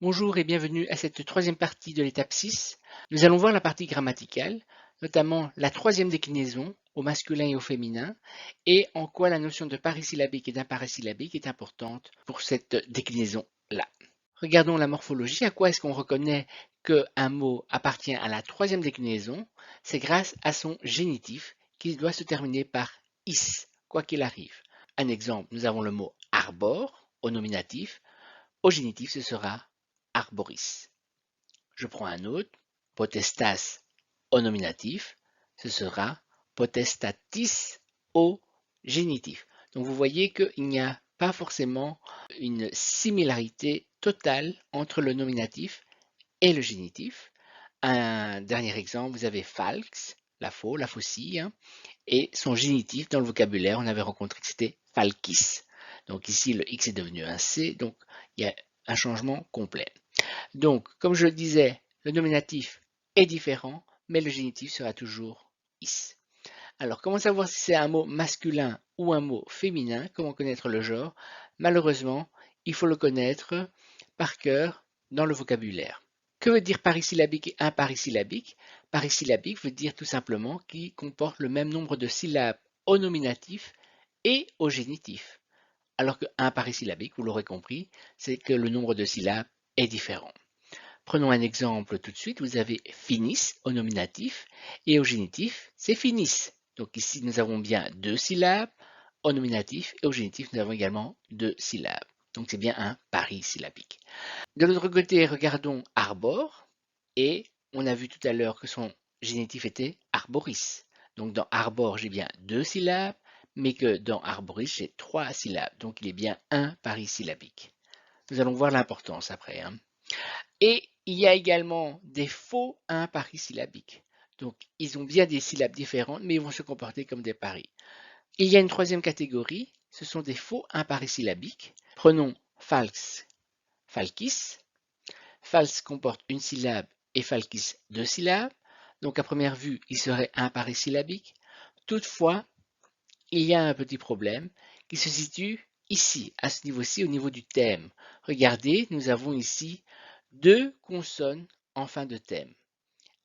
Bonjour et bienvenue à cette troisième partie de l'étape 6. Nous allons voir la partie grammaticale, notamment la troisième déclinaison au masculin et au féminin, et en quoi la notion de parisyllabique et d'imparisyllabique est importante pour cette déclinaison-là. Regardons la morphologie. À quoi est-ce qu'on reconnaît qu'un mot appartient à la troisième déclinaison? C'est grâce à son génitif qui doit se terminer par is, quoi qu'il arrive. Un exemple, nous avons le mot arbore au nominatif. Au génitif, ce sera arboris. Je prends un autre, potestas au nominatif, ce sera potestatis au génitif. Donc vous voyez qu'il n'y a pas forcément une similarité totale entre le nominatif et le génitif. Un dernier exemple, vous avez falx, la faux, la faucille, hein, et son génitif dans le vocabulaire, on avait rencontré que c'était falcis. Donc ici, le X est devenu un C, donc il y a un changement complet. Donc, comme je le disais, le nominatif est différent, mais le génitif sera toujours is. Alors, comment savoir si c'est un mot masculin ou un mot féminin? Comment connaître le genre? Malheureusement, il faut le connaître par cœur dans le vocabulaire. Que veut dire parisyllabique et imparisyllabique? Parisyllabique veut dire tout simplement qu'il comporte le même nombre de syllabes au nominatif et au génitif. Alors que imparisyllabique, vous l'aurez compris, c'est que le nombre de syllabes est différent. Prenons un exemple tout de suite. Vous avez finis au nominatif et au génitif, c'est finis. Donc ici, nous avons bien deux syllabes au nominatif et au génitif, nous avons également deux syllabes. Donc c'est bien un parisyllabique. De l'autre côté, regardons arbore et on a vu tout à l'heure que son génitif était arboris. Donc dans arbore, j'ai bien deux syllabes, mais que dans arboris, j'ai trois syllabes. Donc il est bien un parisyllabique. Nous allons voir l'importance après, hein. Et il y a également des faux imparisyllabiques. Donc, ils ont bien des syllabes différentes, mais ils vont se comporter comme des paris. Il y a une troisième catégorie, ce sont des faux imparisyllabiques. Prenons falx, falkis. Falx comporte une syllabe et falkis deux syllabes. Donc, à première vue, il serait imparisyllabique. Toutefois, il y a un petit problème qui se situe ici, à ce niveau-ci, au niveau du thème. Regardez, nous avons ici deux consonnes en fin de thème.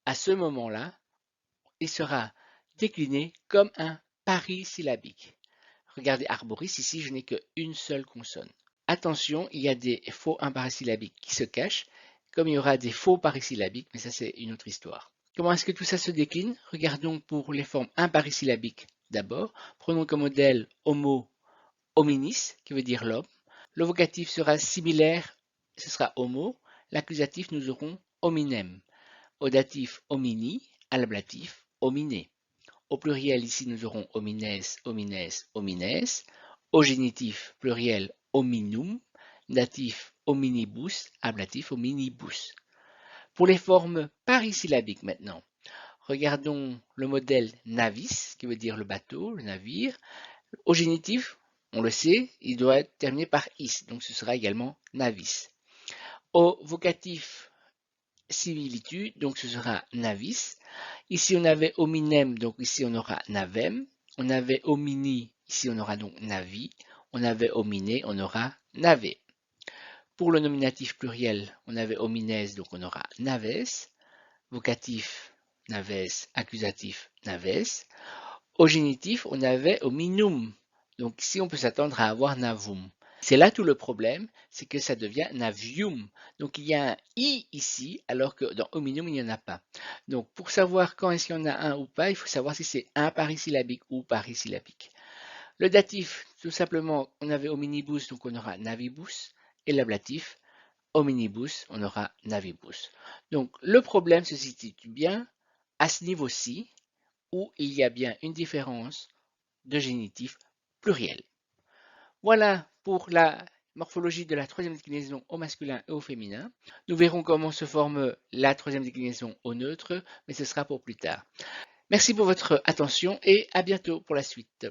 À ce moment-là, il sera décliné comme un parisyllabique. Regardez arboris, ici je n'ai qu'une seule consonne. Attention, il y a des faux imparisyllabiques qui se cachent, comme il y aura des faux parisyllabiques, mais ça c'est une autre histoire. Comment est-ce que tout ça se décline? Regardons pour les formes imparisyllabiques d'abord. Prenons comme modèle homo hominis, qui veut dire l'homme. Le vocatif sera similaire, ce sera homo. L'accusatif, nous aurons hominem. Au datif, homini. À l'ablatif, homine. Au pluriel, ici, nous aurons homines, homines, homines. Au génitif, pluriel, hominum. Datif, hominibus. Ablatif, hominibus. Pour les formes parisyllabiques maintenant, regardons le modèle navis, qui veut dire le bateau, le navire. Au génitif, on le sait, il doit être terminé par is, donc ce sera également navis. Au vocatif, similitude, donc ce sera navis. Ici, on avait hominem, donc ici, on aura navem. On avait homini, ici, on aura donc navi. On avait hominé, on aura navé. Pour le nominatif pluriel, on avait homines, donc on aura naves. Vocatif, naves. Accusatif, naves. Au génitif, on avait hominum. Donc ici, on peut s'attendre à avoir navum. C'est là tout le problème, c'est que ça devient navium. Donc il y a un i ici, alors que dans hominum, il n'y en a pas. Donc pour savoir quand est-ce qu'il y en a un ou pas, il faut savoir si c'est un parisyllabique ou parisyllabique. Le datif, tout simplement, on avait hominibus, donc on aura navibus. Et l'ablatif, hominibus, on aura navibus. Donc le problème se situe bien à ce niveau-ci, où il y a bien une différence de génitif pluriel. Voilà pour la morphologie de la troisième déclinaison au masculin et au féminin. Nous verrons comment se forme la troisième déclinaison au neutre, mais ce sera pour plus tard. Merci pour votre attention et à bientôt pour la suite.